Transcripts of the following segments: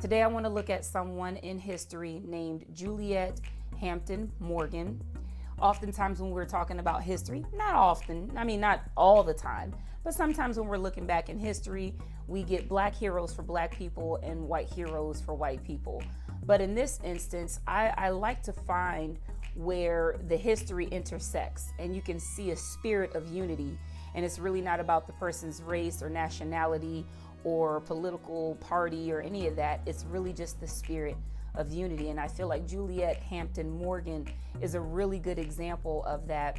Today I want to look at someone in history named Juliette Hampton Morgan. Oftentimes when we're talking about history, not all the time, but sometimes when we're looking back in history, we get black heroes for black people and white heroes for white people. But in this instance, I like to find where the history intersects and you can see a spirit of unity. And it's really not about the person's race or nationality or political party or any of that. It's really just the spirit of unity. And I feel like Juliette Hampton Morgan is a really good example of that.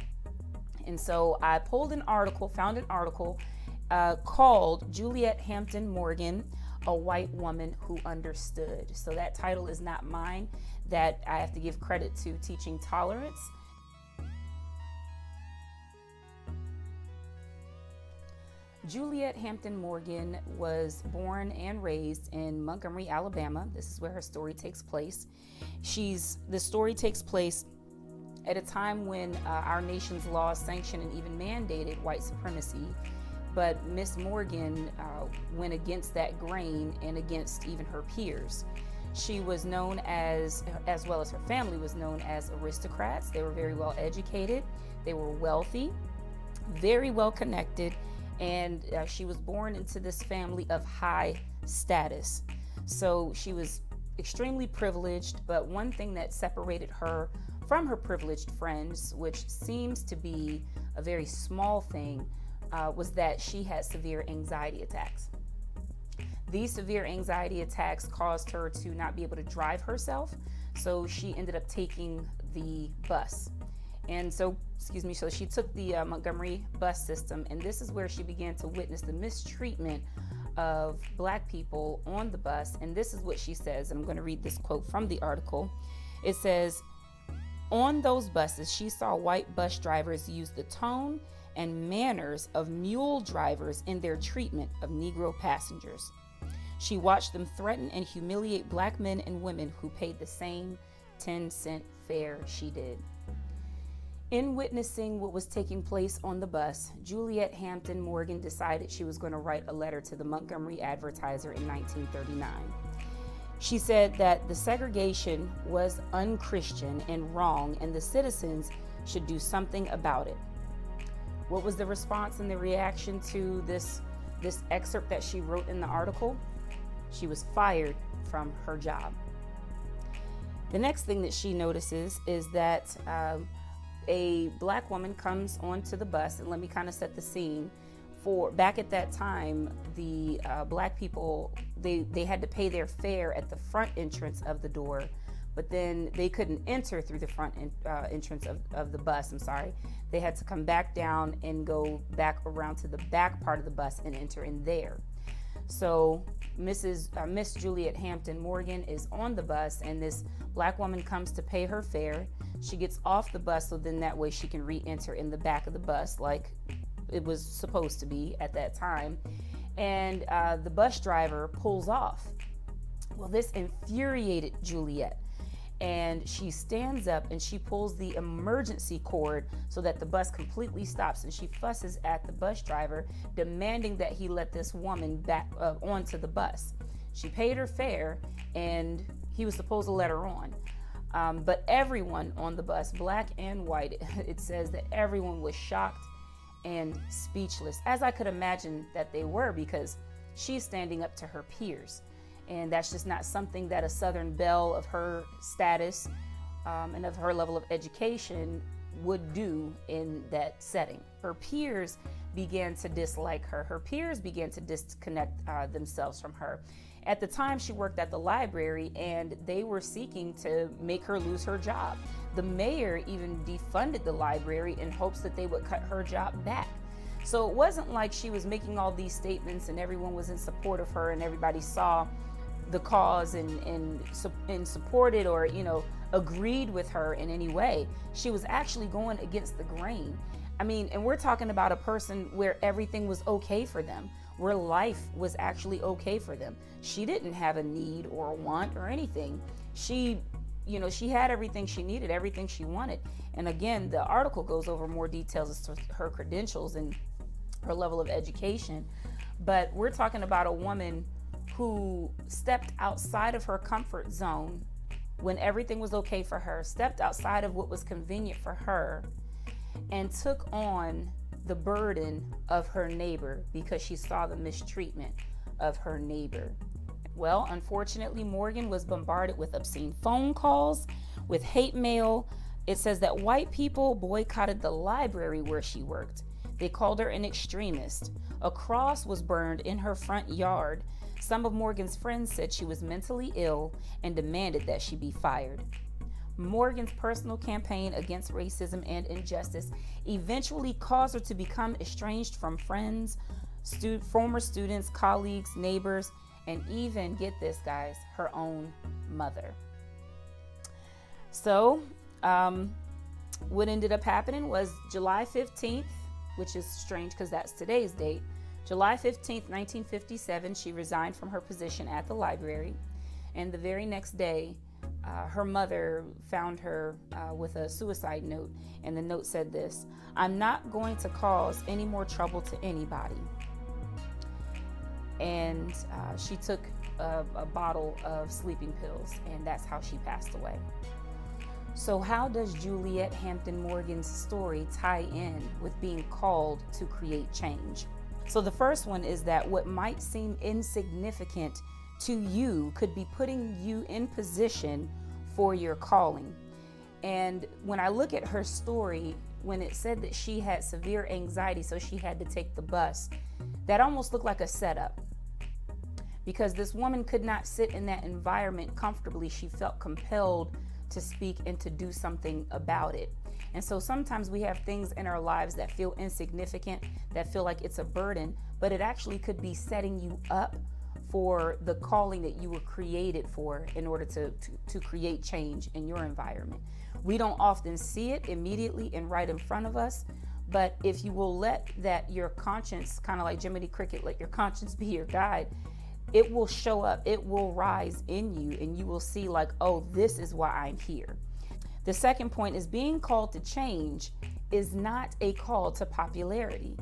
And so I found an article called Juliette Hampton Morgan, a White Woman Who Understood. So that title is not mine. That I have to give credit to Teaching Tolerance. Juliette Hampton Morgan was born and raised in Montgomery, Alabama. This is where her story takes place. The story takes place at a time when our nation's laws sanctioned and even mandated white supremacy. But Miss Morgan went against that grain and against even her peers. She was known as well as her family was known as aristocrats. They were very well educated. They were wealthy, very well connected. And she was born into this family of high status. So she was extremely privileged, but one thing that separated her from her privileged friends, which seems to be a very small thing, was that she had severe anxiety attacks. These severe anxiety attacks caused her to not be able to drive herself, so she ended up taking the bus. And so she took the Montgomery bus system, and this is where she began to witness the mistreatment of black people on the bus. And this is what she says. I'm going to read this quote from the article. It says, "On those buses, she saw white bus drivers use the tone and manners of mule drivers in their treatment of Negro passengers. She watched them threaten and humiliate black men and women who paid the same 10-cent fare she did." In witnessing what was taking place on the bus, Juliette Hampton Morgan decided she was going to write a letter to the Montgomery Advertiser in 1939. She said that the segregation was unchristian and wrong, and the citizens should do something about it. What was the response and the reaction to this excerpt that she wrote in the article? She was fired from her job. The next thing that she notices is that a black woman comes onto the bus, and let me kind of set the scene. Back at that time, the black people, they had to pay their fare at the front entrance of the door, but then they couldn't enter through the front entrance of the bus. They had to come back down and go back around to the back part of the bus and enter in there. So Miss Juliette Hampton Morgan is on the bus, and this black woman comes to pay her fare. She gets off the bus, so then that way she can re-enter in the back of the bus like it was supposed to be at that time. And the bus driver pulls off. Well, this infuriated Juliette, and she stands up and she pulls the emergency cord so that the bus completely stops, and she fusses at the bus driver, demanding that he let this woman back onto the bus. She paid her fare, and he was supposed to let her on. But everyone on the bus, black and white, it says that everyone was shocked and speechless, as I could imagine that they were, because she's standing up to her peers. And that's just not something that a Southern belle of her status and of her level of education would do in that setting. Her peers began to dislike her. Her peers began to disconnect themselves from her. At the time, she worked at the library, and they were seeking to make her lose her job. The mayor even defunded the library in hopes that they would cut her job back. So it wasn't like she was making all these statements and everyone was in support of her and everybody saw the cause and supported or agreed with her in any way. She was actually going against the grain. And we're talking about a person where everything was okay for them, where life was actually okay for them. She didn't have a need or a want or anything. She had everything she needed, everything she wanted. And again, the article goes over more details as to her credentials and her level of education. But we're talking about a woman who stepped outside of her comfort zone when everything was okay for her, stepped outside of what was convenient for her, and took on the burden of her neighbor because she saw the mistreatment of her neighbor. Well, unfortunately, Morgan was bombarded with obscene phone calls, with hate mail. It says that white people boycotted the library where she worked. They called her an extremist. A cross was burned in her front yard. Some of Morgan's friends said she was mentally ill and demanded that she be fired. Morgan's personal campaign against racism and injustice eventually caused her to become estranged from friends, former students, colleagues, neighbors, and even, get this guys, her own mother. So what ended up happening was July 15th, which is strange because that's today's date. July 15th, 1957, she resigned from her position at the library. And the very next day, her mother found her with a suicide note. And the note said this: "I'm not going to cause any more trouble to anybody." And she took a bottle of sleeping pills, and that's how she passed away. So how does Juliette Hampton Morgan's story tie in with being called to create change? So the first one is that what might seem insignificant to you could be putting you in position for your calling. And when I look at her story, when it said that she had severe anxiety, so she had to take the bus, that almost looked like a setup. Because this woman could not sit in that environment comfortably. She felt compelled to speak and to do something about it. And so sometimes we have things in our lives that feel insignificant, that feel like it's a burden, but it actually could be setting you up for the calling that you were created for in order to create change in your environment. We don't often see it immediately and right in front of us, but if you will let that your conscience, kind of like Jiminy Cricket, let your conscience be your guide, it will show up, it will rise in you, and you will see like, oh, this is why I'm here. The second point is being called to change is not a call to popularity.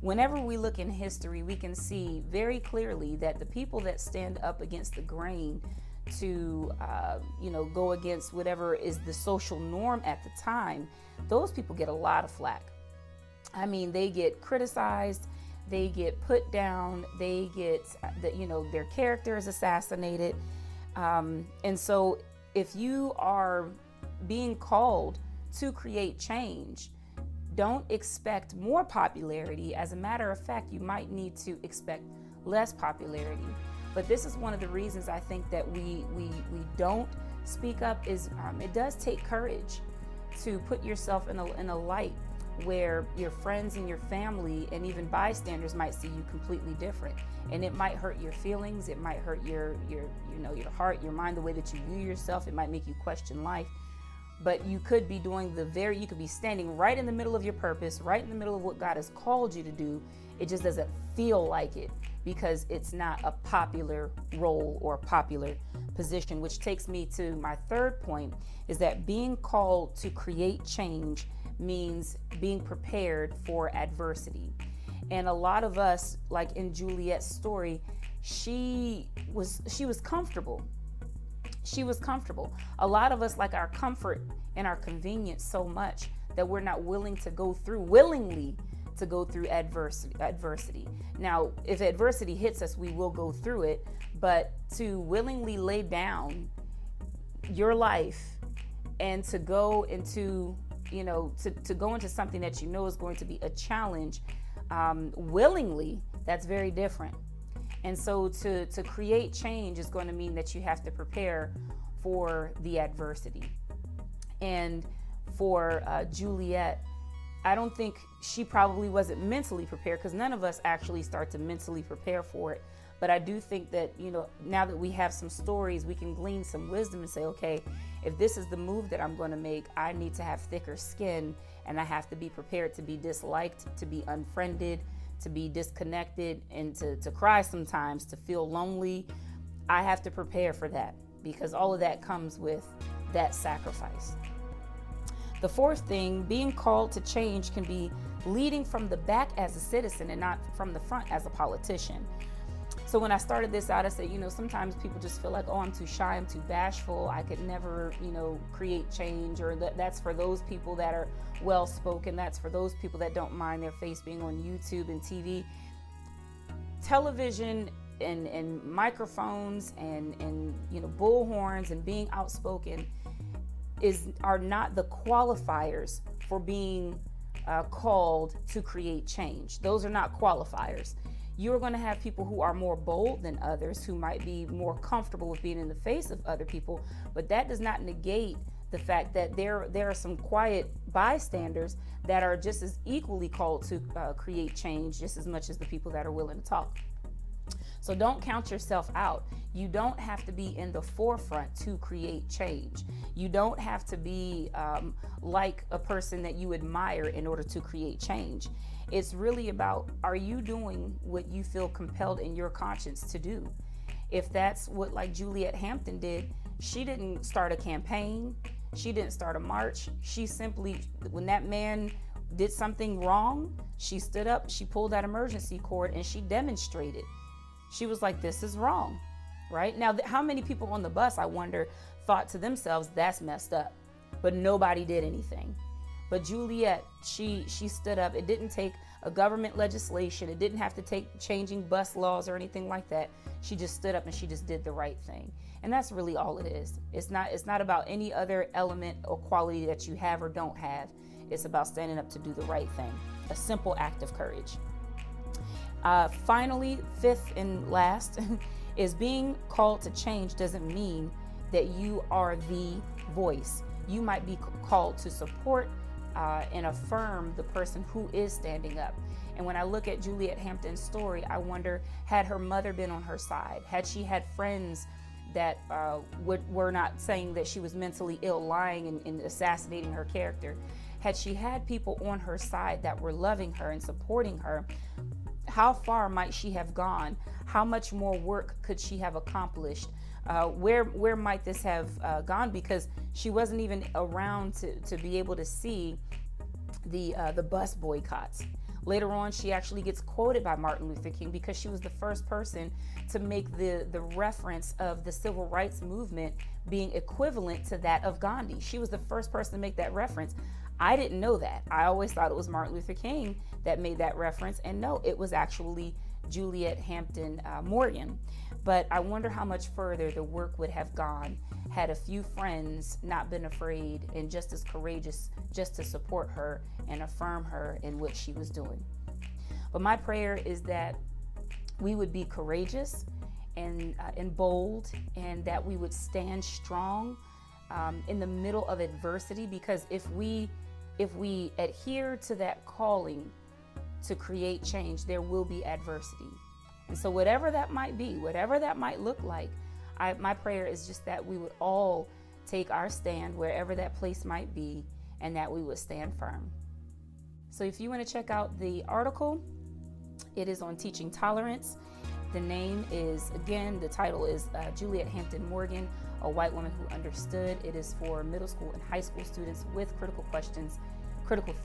Whenever we look in history, we can see very clearly that the people that stand up against the grain to, go against whatever is the social norm at the time, those people get a lot of flack. I mean, they get criticized, they get put down, they get, their character is assassinated. And so if you are being called to create change, don't expect more popularity. As a matter of fact, you might need to expect less popularity. But this is one of the reasons I think that we don't speak up is it does take courage to put yourself in a light where your friends and your family and even bystanders might see you completely different. And it might hurt your feelings, it might hurt your heart, your mind, the way that you view yourself. It might make you question life. But you could be you could be standing right in the middle of your purpose, right in the middle of what God has called you to do. It just doesn't feel like it because it's not a popular role or a popular position, which takes me to my third point, is that being called to create change means being prepared for adversity. And a lot of us, like in Juliette's story, she was comfortable. She was comfortable. A lot of us like our comfort and our convenience so much that we're not willingly to go through adversity. Now, if adversity hits us, we will go through it, but to willingly lay down your life and to go into, to go into something that is going to be a challenge willingly, that's very different. And so to create change is going to mean that you have to prepare for the adversity. And for Juliette, I don't think she probably wasn't mentally prepared, because none of us actually start to mentally prepare for it. But I do think that, now that we have some stories, we can glean some wisdom and say, okay, if this is the move that I'm going to make, I need to have thicker skin, and I have to be prepared to be disliked, to be unfriended, to be disconnected, and to cry sometimes, to feel lonely. I have to prepare for that, because all of that comes with that sacrifice. The fourth thing, being called to change can be leading from the back as a citizen and not from the front as a politician. So when I started this out, I said, sometimes people just feel like, oh, I'm too shy, I'm too bashful, I could never, create change, or that's for those people that are well spoken, that's for those people that don't mind their face being on YouTube and TV. Television and microphones and bullhorns and being outspoken are not the qualifiers for being called to create change. Those are not qualifiers. You're going to have people who are more bold than others, who might be more comfortable with being in the face of other people, but that does not negate the fact that there are some quiet bystanders that are just as equally called to create change, just as much as the people that are willing to talk. So don't count yourself out. You don't have to be in the forefront to create change. You don't have to be like a person that you admire in order to create change. It's really about, are you doing what you feel compelled in your conscience to do? If that's what, like Juliette Hampton did, she didn't start a campaign. She didn't start a march. She simply, when that man did something wrong, she stood up, she pulled that emergency cord, and she demonstrated. She was like, this is wrong, right? Now, how many people on the bus, I wonder, thought to themselves, that's messed up, but nobody did anything. But Juliette, she stood up. It didn't take a government legislation. It didn't have to take changing bus laws or anything like that. She just stood up and she just did the right thing. And that's really all it is. It's not about any other element or quality that you have or don't have. It's about standing up to do the right thing. A simple act of courage. Finally, fifth and last, is being called to change doesn't mean that you are the voice. You might be called to support and affirm the person who is standing up. And when I look at Juliette Hampton's story, I wonder, had her mother been on her side? Had she had friends that were not saying that she was mentally ill, lying and assassinating her character? Had she had people on her side that were loving her and supporting her, how far might she have gone? How much more work could she have accomplished? Where might this have gone? Because she wasn't even around to be able to see the bus boycotts. Later on, she actually gets quoted by Martin Luther King because she was the first person to make the reference of the civil rights movement being equivalent to that of Gandhi. She was the first person to make that reference. I didn't know that. I always thought it was Martin Luther King that made that reference, and no, it was actually Juliette Hampton Morgan. But I wonder how much further the work would have gone had a few friends not been afraid and just as courageous just to support her and affirm her in what she was doing. But my prayer is that we would be courageous and bold, and that we would stand strong in the middle of adversity, because if we adhere to that calling to create change, there will be adversity. And so whatever that might be, whatever that might look like, my prayer is just that we would all take our stand wherever that place might be, and that we would stand firm. So if you want to check out the article, it is on teaching tolerance. The name is, again, the title is Juliette Hampton Morgan, a white woman who understood. It is for middle school and high school students with critical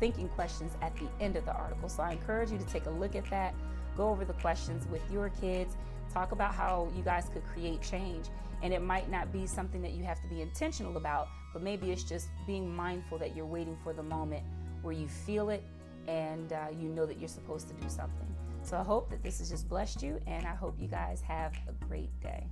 thinking questions at the end of the article. So I encourage you to take a look at that, go over the questions with your kids, talk about how you guys could create change. And it might not be something that you have to be intentional about, but maybe it's just being mindful that you're waiting for the moment where you feel it and you know that you're supposed to do something. So I hope that this has just blessed you, and I hope you guys have a great day.